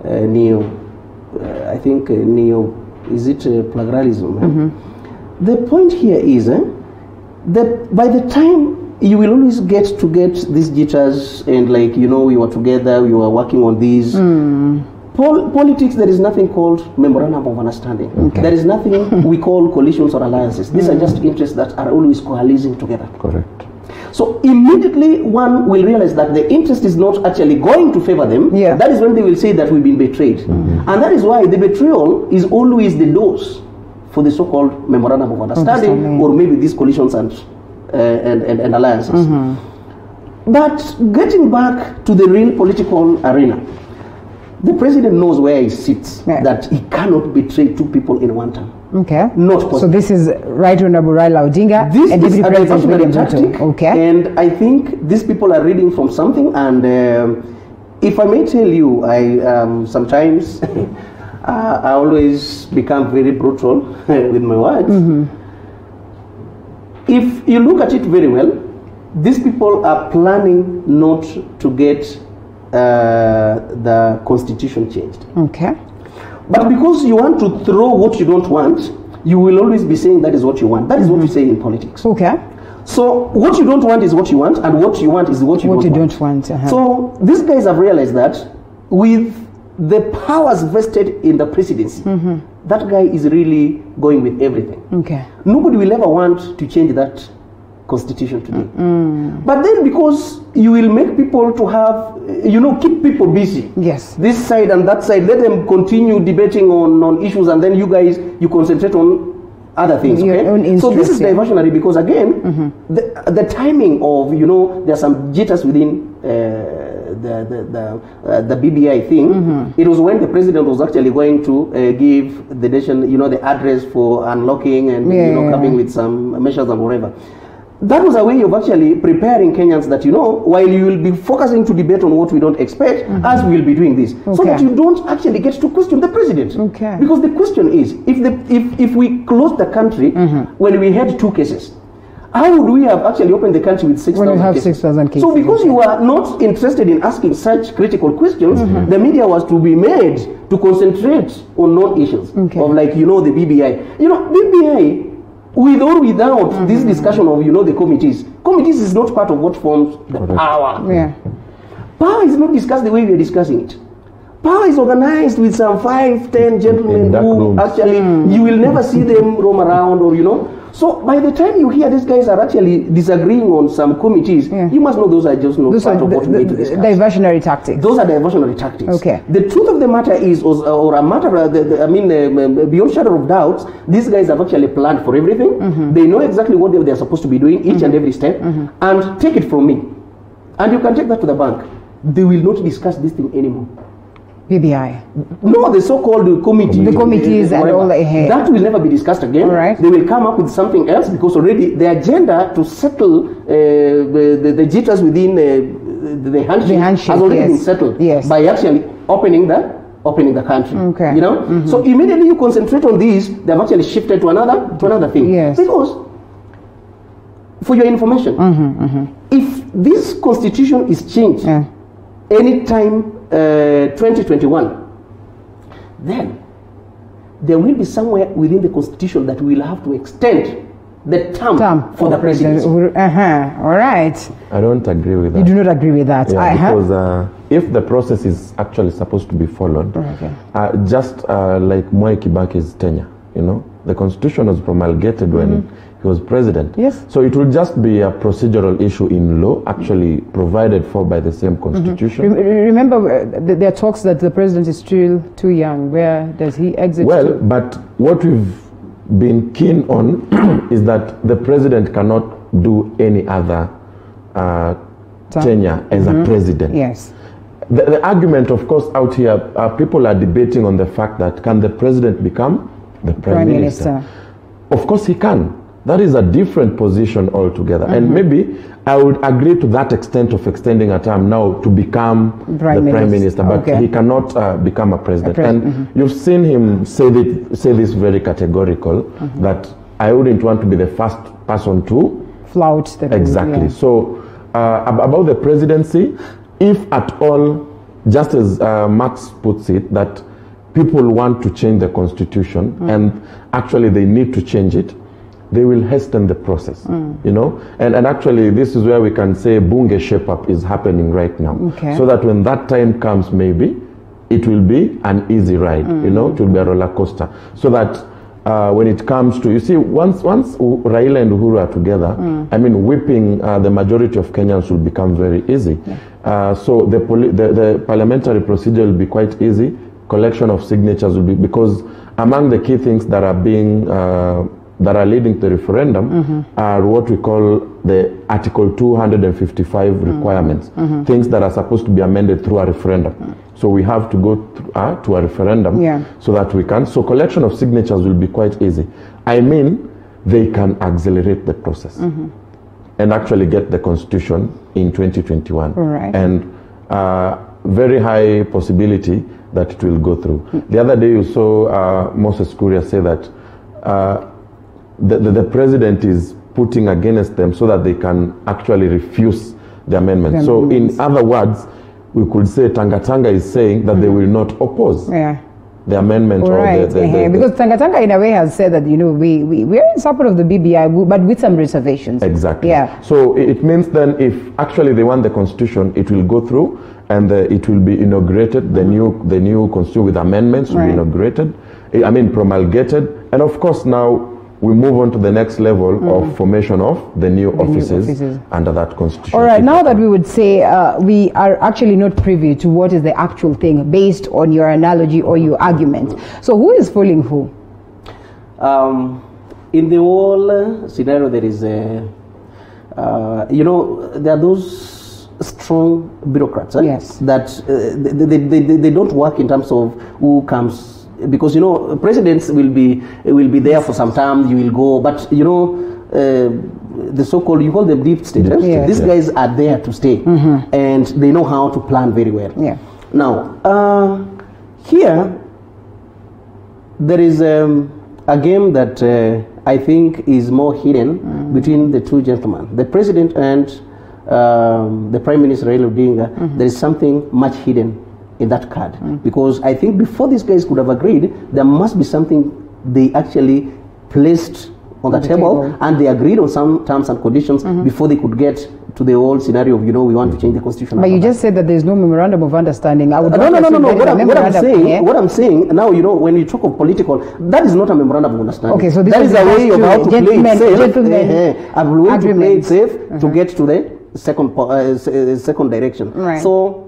I think is it pluralism? The point here is that by the time you will always get these jitters, and like, you know, we were together, we were working on these. Politics, there is nothing called memorandum of understanding. There is nothing we call coalitions or alliances. These are just interests that are always coalescing together. Correct. So immediately one will realize that the interest is not actually going to favor them. That is when they will say that we've been betrayed. And that is why the betrayal is always the dose for the so-called memorandum of understanding, or maybe these coalitions and alliances. But getting back to the real political arena, The president knows where he sits, Yeah. that he cannot betray two people in one term. Okay. Not possible. So this is Right Honorable Raila Odinga This and is Deputy a President diversionary William tactic, Ruto. Okay. and I think these people are reading from something. And if I may tell you, I sometimes I always become very brutal with my words. If you look at it very well, these people are planning not to get the constitution changed. Okay. But because you want to throw what you don't want, you will always be saying that is what you want. That is what we say in politics. Okay. So what you don't want is what you want, and what you want is what you don't want. So these guys have realized that with the powers vested in the presidency, that guy is really going with everything. Okay. Nobody will ever want to change that constitution today. But then because you will make people to have, keep people busy. Yes. This side and that side, let them continue debating on issues, and then you guys, you concentrate on other things. Your own Okay? So this is interest, diversionary because again, the timing of, there's some jitters within the BBI thing. It was when the president was actually going to give the nation, the address for unlocking and coming with some measures and whatever. That was a way of actually preparing Kenyans that, while you will be focusing to debate on what we don't expect, as we will be doing this, so that you don't actually get to question the president. Okay. Because the question is, if we close the country when we had 2 cases, how would we have actually opened the country with 6,000 When you have cases? 6,000 cases. So because you are not interested in asking such critical questions, the media was to be made to concentrate on non-issues of the BBI. BBI, with or without this discussion of, the committees. Committees is not part of what forms the power. Yeah. Power is not discussed the way we are discussing it. Power is organized with some 5, 10 gentlemen who actually, you will never see them roam around or, So by the time you hear these guys are actually disagreeing on some committees, you must know those are just not part of what we need to discuss. Diversionary tactics. Those are diversionary tactics. Okay. The truth of the matter is, or a matter, beyond shadow of doubts, these guys have actually planned for everything. They know exactly what they're supposed to be doing each and every step. And take it from me, and you can take that to the bank. They will not discuss this thing anymore. BBI. No, the so-called committee. The committees and all that. That will never be discussed again. All right. They will come up with something else because already the agenda to settle the jitters within the handshake has already been settled by actually opening the country. Okay. So immediately you concentrate on these, they've actually shifted to another thing. Yes. Because, for your information, if this constitution is changed anytime 2021, then there will be somewhere within the constitution that we will have to extend the term for the president. All right. I don't agree with that. You do not agree with that? Because if the process is actually supposed to be followed, just like Mwai Kibaki's tenure, the constitution was promulgated when he was president. Yes. So it will just be a procedural issue in law, actually provided for by the same constitution. Remember, there are talks that the president is still too young. Where does he exit? Well, but what we've been keen on is that the president cannot do any other tenure as a president. Yes. The argument, of course, out here, people are debating on the fact that can the president become the prime minister? Of course he can. That is a different position altogether. And maybe I would agree to that extent of extending a term now to become the prime minister, but he cannot become a president. And you've seen him say this very categorical, that I wouldn't want to be the first person to flout the exactly. So about the presidency, if at all, just as Max puts it, that people want to change the constitution and actually they need to change it, they will hasten the process, and actually this is where we can say bunge shape up is happening right now, so that when that time comes, maybe it will be an easy ride, it will be a roller coaster, so that when it comes to, you see, once Raila and Uhuru are together, whipping the majority of Kenyans will become very easy. So the parliamentary procedure will be quite easy. Collection of signatures will be, because among the key things that are being that are leading to the referendum are what we call the Article 255 requirements, things that are supposed to be amended through a referendum. So we have to go to a referendum so that we can. So collection of signatures will be quite easy. I mean, they can accelerate the process and actually get the constitution in 2021. Right. And very high possibility that it will go through. The other day you saw Moses Kuria say that the president is putting against them so that they can actually refuse the amendment. So in other words, we could say Tanga is saying that they will not oppose the amendment. Right. Because Tanga in a way has said that, we're in support of the BBI, but with some reservations. Exactly. Yeah. So it means then if actually they want the constitution, it will go through and it will be inaugurated, the new constitution with amendments will be inaugurated, promulgated, and of course now we move on to the next level of formation of the new offices under that constitution. All right, now that we would say we are actually not privy to what is the actual thing based on your analogy or your argument. So who is fooling who? In the whole scenario, there is there are those strong bureaucrats that they don't work in terms of who comes. Because presidents will be there for some time. You will go, but the so-called, you call them deep state. These guys are there to stay, and they know how to plan very well. Now here there is a game that I think is more hidden between the two gentlemen, the president and the Prime Minister Raila Odinga. There is something much hidden in that card, because I think before these guys could have agreed, there must be something they actually placed on the table, and they agreed on some terms and conditions before they could get to the whole scenario of we want to change the constitution. But you just said that there is no memorandum of understanding. I would no. What I'm saying now, when you talk of political, that is not a memorandum of understanding. Okay, so this that is a way of how to play it safe. A way to play it safe to get to the second direction. Right. So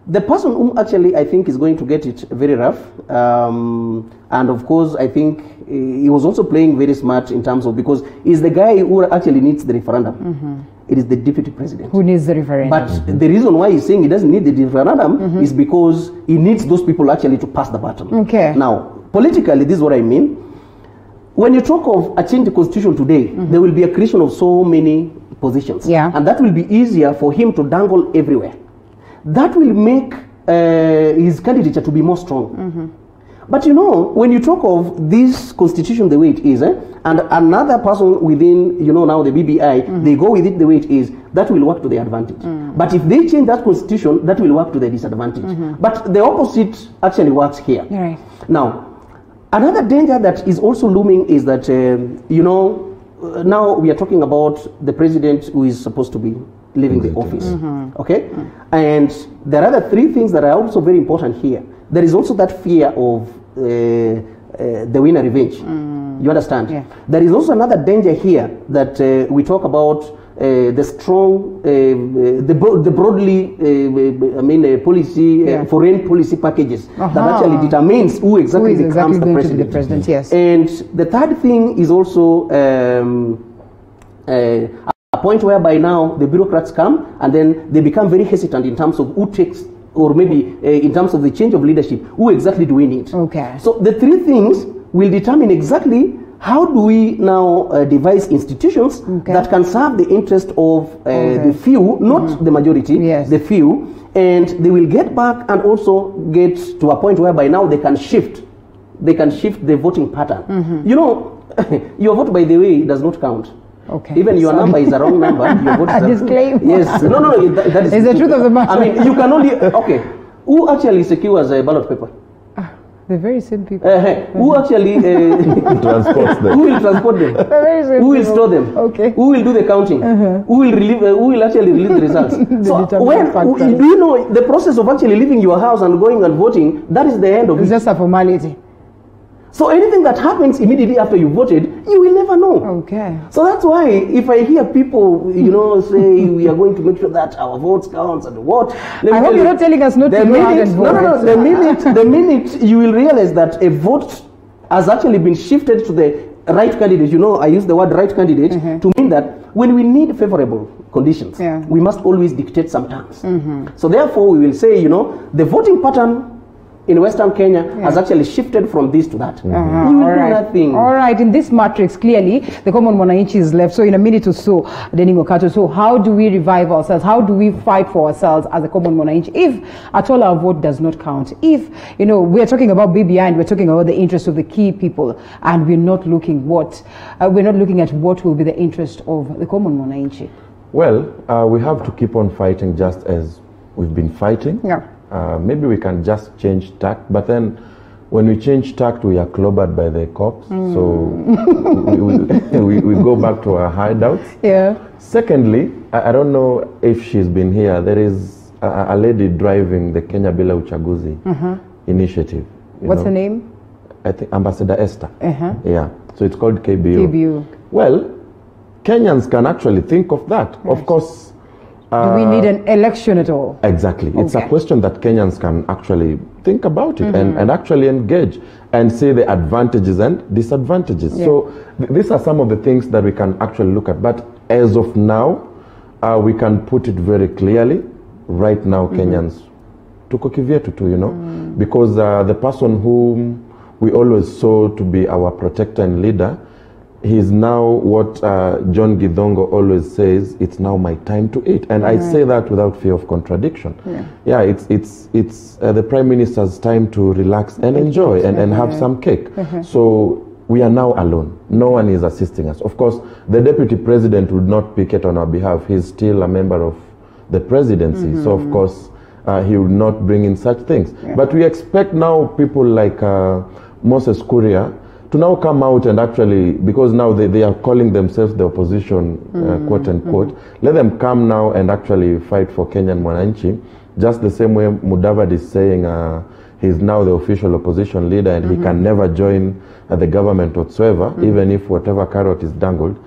the person whom actually I think is going to get it very rough, and of course I think he was also playing very smart in terms of, because he's the guy who actually needs the referendum. It is the deputy president who needs the referendum. But the reason why he's saying he doesn't need the referendum is because he needs those people actually to pass the baton. Okay. Now, politically, this is what I mean. When you talk of a change the constitution today, there will be a creation of so many positions. And that will be easier for him to dangle everywhere. That will make his candidature to be more strong. But when you talk of this constitution the way it is, and another person within, now the BBI, they go with it the way it is, that will work to their advantage. But if they change that constitution, that will work to their disadvantage. But the opposite actually works here. Right. Now, another danger that is also looming is that, now we are talking about the president who is supposed to be leaving the office. Okay? And there are other three things that are also very important here. There is also that fear of the winner revenge. You understand? There is also another danger here that we talk about the strong, the broadly, policy, foreign policy packages that actually determines who exactly becomes the president. And the third thing is also a point whereby now the bureaucrats come and then they become very hesitant in terms of who takes, or maybe in terms of the change of leadership, who exactly do we need? Okay. So the three things will determine exactly how do we now devise institutions that can serve the interest of the few, not the majority, the few, and they will get back and also get to a point whereby now they can shift the voting pattern. Your vote, by the way, does not count. Okay. Even your number is a wrong number. Your vote is disclaimer. Yes. No. That is the truth of the matter. I mean, you can only. Okay. Who actually secures a ballot paper? The very same people. Who actually transports them? Who will transport them? The very same who will people. store them? Okay. Who will do the counting? Who will who will actually release the results? So when do you know the process of actually leaving your house and going and voting? That is the end of it. It's just a formality. So anything that happens immediately after you voted, you will never know. Okay. So that's why if I hear people, say we are going to make sure that our votes count and what. I hope you're not telling us not to go out and vote. No. The minute you will realize that a vote has actually been shifted to the right candidate, I use the word right candidate to mean that when we need favorable conditions, we must always dictate some terms. So therefore, we will say, the voting pattern in Western Kenya has actually shifted from this to that. We will do nothing. All right, in this matrix, clearly, the common mwananchi is left. So in a minute or so, Denning Okato, so how do we revive ourselves? How do we fight for ourselves as a common mwananchi if at all our vote does not count? If, we're talking about BBI and we're talking about the interests of the key people, and we're not looking at what will be the interest of the common mwananchi. Well, we have to keep on fighting just as we've been fighting. Yeah. Maybe we can just change tack, but then when we change tack, we are clobbered by the cops. So we go back to our hideouts. Yeah. Secondly, I don't know if she's been here. There is a lady driving the Kenya Bila Uchaguzi initiative. What's her name? I think Ambassador Esther. Yeah. So it's called KBU. Well, Kenyans can actually think of that. Yes. Of course. Do we need an election at all? Exactly. It's a question that Kenyans can actually think about it and actually engage and see the advantages and disadvantages. Yeah. So these are some of the things that we can actually look at. But as of now, we can put it very clearly. Right now, Kenyans, tuko kivyetu tu, because the person whom we always saw to be our protector and leader, he's now what John Gidongo always says, it's now my time to eat. And I say that without fear of contradiction. Yeah, it's the Prime Minister's time to relax and enjoy and have some cake. So we are now alone. No one is assisting us. Of course, the Deputy President would not picket on our behalf. He's still a member of the presidency. So of course, he would not bring in such things. But we expect now people like Moses Kuria to now come out and actually, because now they are calling themselves the opposition, quote unquote, let them come now and actually fight for Kenyan Mwananchi, just the same way Mudavadi is saying he's now the official opposition leader and he can never join the government whatsoever, even if whatever carrot is dangled.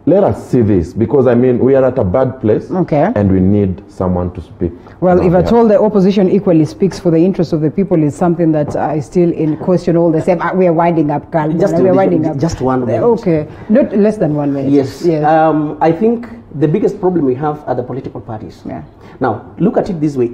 Let us see this, because we are at a bad place and we need someone to speak. Well, if at all the opposition equally speaks for the interests of the people, is something that is still in question all the same. We are winding up, Carl. We are winding up. Just 1 minute. Okay, not less than 1 minute. Yes. I think the biggest problem we have are the political parties. Now, look at it this way.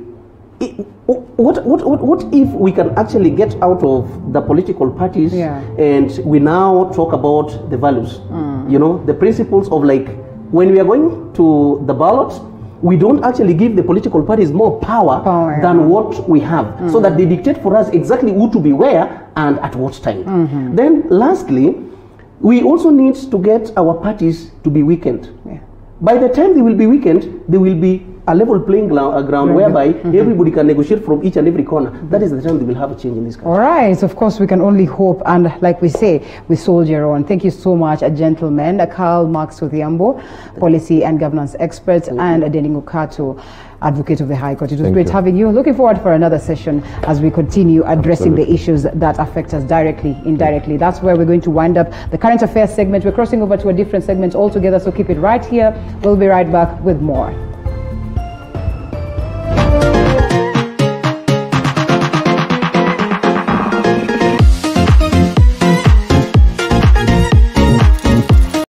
What if we can actually get out of the political parties and we now talk about the values, the principles of, like, when we are going to the ballots, we don't actually give the political parties more power than what we have, so that they dictate for us exactly who to be where and at what time. Then lastly, we also need to get our parties to be weakened. By the time they will be weakened, they will be a level playing ground whereby everybody can negotiate from each and every corner. That is the time they will have a change in this country. All right. Of course, we can only hope. And like we say, we soldier on. Thank you so much, a gentleman, Karl Marx Odhiambo, policy and governance expert, and Denning Okato, advocate of the High Court. It was great having you. Looking forward for another session as we continue addressing the issues that affect us directly, indirectly. That's where we're going to wind up the current affairs segment. We're crossing over to a different segment altogether, so keep it right here. We'll be right back with more.